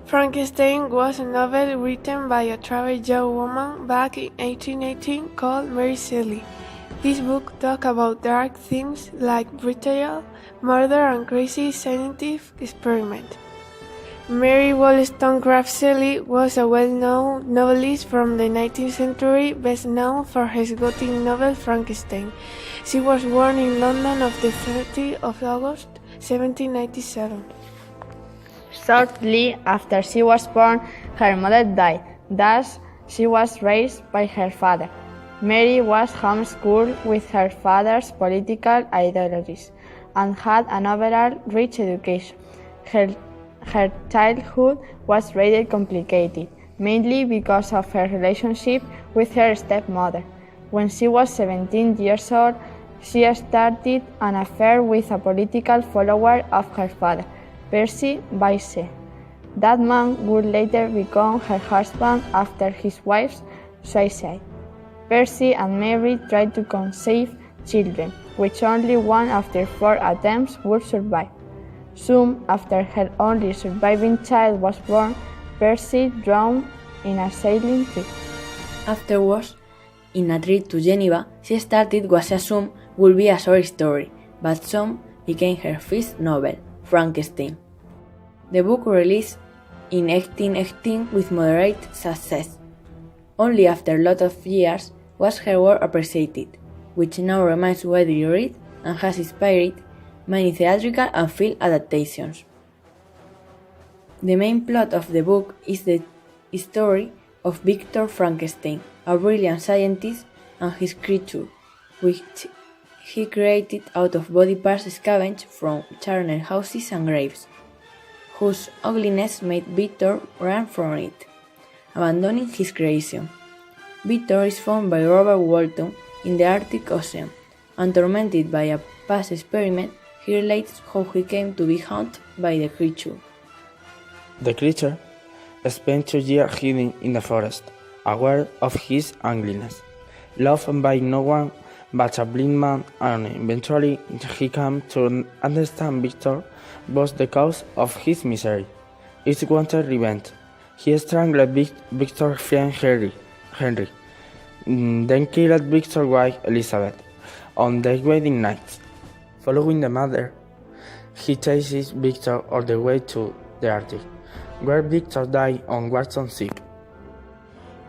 Frankenstein was a novel written by a travel young woman back in 1818 called Mary Shelley. This book talks about dark themes like betrayal, murder, and crazy scientific experiments. Mary Wollstonecraft Shelley was a well-known novelist from the 19th century, best known for his Gothic novel Frankenstein. She was born in London on the 30th of August, 1797. Shortly after she was born, her mother died. Thus, she was raised by her father. Mary was homeschooled with her father's political ideologies and had an overall rich education. Her childhood was rather complicated, mainly because of her relationship with her stepmother. When she was 17 years old, she started an affair with a political follower of her father, Percy Bysshe. That man would later become her husband after his wife's suicide. Percy and Mary tried to conceive children, which only one after 4 attempts would survive. Soon after her only surviving child was born, Percy drowned in a sailing trip. Afterwards, in a trip to Geneva, she started what she assumed would be a short story, but soon became her first novel, Frankenstein. The book released in 1818 with moderate success. Only after a lot of years was her work appreciated, which now remains widely read and has inspired many theatrical and film adaptations. The main plot of the book is the story of Victor Frankenstein, a brilliant scientist, and his creature, which he created out of body parts scavenged from charnel houses and graves, whose ugliness made Victor run from it, abandoning his creation. Victor is found by Robert Walton in the Arctic Ocean, and tormented by a past experiment, he relates how he came to be haunted by the creature. The creature spent 2 years hidden in the forest, aware of his ugliness, loved by no one but a blind man, and eventually he came to understand Victor was the cause of his misery. It wanted revenge. He strangled Victor's friend Henry, then killed Victor's wife Elizabeth on their wedding night. Following the murder, he chases Victor all the way to the Arctic, where Victor died on Watson's ship.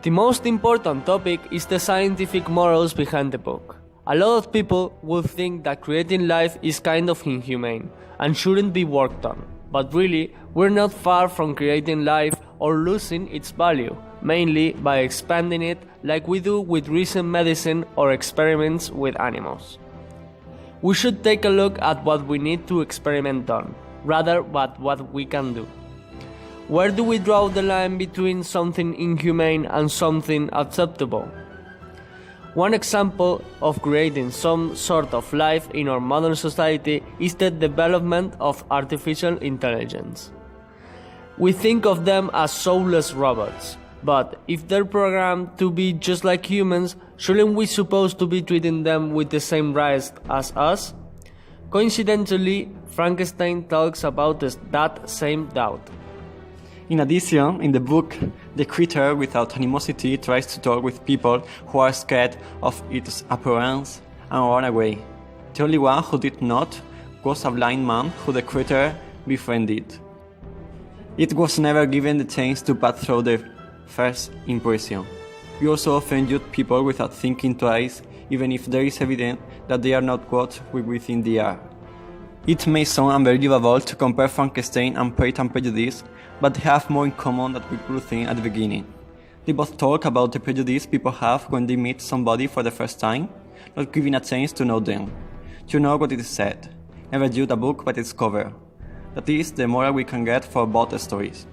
The most important topic is the scientific morals behind the book. A lot of people would think that creating life is kind of inhumane and shouldn't be worked on, but really, we're not far from creating life or losing its value, mainly by expanding it like we do with recent medicine or experiments with animals. We should take a look at what we need to experiment on, rather than what we can do. Where do we draw the line between something inhumane and something acceptable? One example of creating some sort of life in our modern society is the development of artificial intelligence. We think of them as soulless robots, but if they're programmed to be just like humans, shouldn't we supposed to be treating them with the same rights as us? Coincidentally, Frankenstein talks about that same doubt. In addition, in the book, the creature without animosity tries to talk with people who are scared of its appearance and run away. The only one who did not was a blind man who the creature befriended. It was never given the chance to pass through the first impression. We also often judge people without thinking twice, even if there is evidence that they are not what we think they are. It may sound unbelievable to compare Frankenstein and Pride and Prejudice, but they have more in common than we could think at the beginning. They both talk about the prejudice people have when they meet somebody for the first time, not giving a chance to know them. You know what it is said, never judge a book by its cover. That is the moral we can get for both stories.